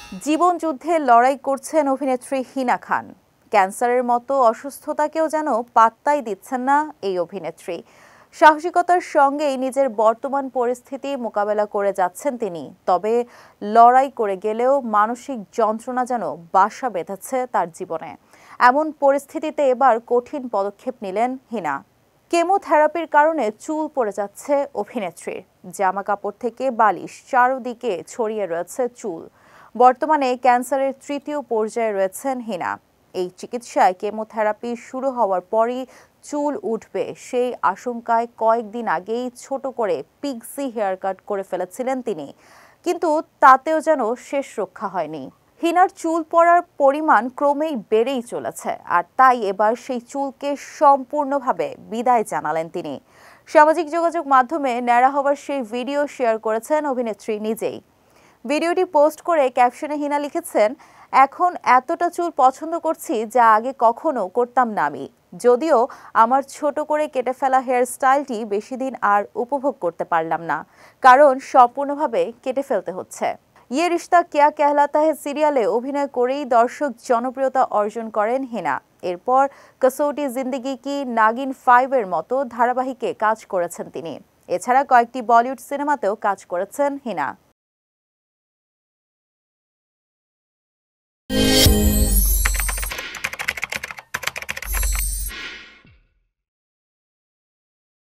জীবন যুদ্ধে লড়াই করছেন অভিনেত্রী হিনা খান। ক্যান্সারের মতো অসুস্থতাকেও যেন পাত্তাই দিচ্ছেন না এই অভিনেত্রী। সাহসিকতার সঙ্গেই নিজের বর্তমান পরিস্থিতি মোকাবেলা করে যাচ্ছেন তিনি। তবে লড়াই করে গেলেও মানসিক যন্ত্রণা যেন বাসা বেঁধেছে তার জীবনে। এমন পরিস্থিতিতে এবার কঠিন পদক্ষেপ নিলেন হিনা। কেমোথেরাপির কারণে চুল পড়ে যাচ্ছে অভিনেত্রীর। জামা কাপড় থেকে বালিশ চারদিকে ছড়িয়ে রয়েছে চুল। বর্তমানে ক্যান্সারের তৃতীয় পর্যায়ে রয়েছেন হিনা। এই চিকিৎসায় কেমোথেরাপি শুরু হওয়ার পরই চুল উঠবে সেই আশঙ্কায় কয়েকদিন আগেই ছোট করে পিক্সি হেয়ার কাট করে ফেলেছিলেন তিনি, কিন্তু তাতেও যেন শেষ রক্ষা হয়নি। হিনার চুল পড়ার পরিমাণ ক্রমেই বেড়েই চলেছে, আর তাই এবার সেই চুলকে সম্পূর্ণভাবে বিদায় জানালেন তিনি। সামাজিক যোগাযোগ মাধ্যমে ন্যাড়া হওয়ার সেই ভিডিও শেয়ার করেছেন অভিনেত্রী নিজেই। ভিডিওটি পোস্ট করে ক্যাপশনে হিনা লিখেছেন, এখন এতটা চুল পছন্দ করছি যা আগে কখনো করতাম না আমি। যদিও আমার ছোট করে কেটে ফেলা হেয়ার স্টাইলটি বেশি দিন আর উপভোগ করতে পারলাম না, কারণ সম্পূর্ণভাবে কেটে ফেলতে হচ্ছে। ইয়ে রিশতা কিয়া কেহলাতা হে সিরিয়ালে অভিনয় করেই দর্শক জনপ্রিয়তা অর্জন করেন হিনা। এরপর কসৌটি জিন্দেগি কি, নাগিন 5 এর মতো ধারাবাহিকে কাজ করেছেন তিনি। এছাড়া কয়েকটি বলিউড সিনেমাতেও কাজ করেছেন হিনা।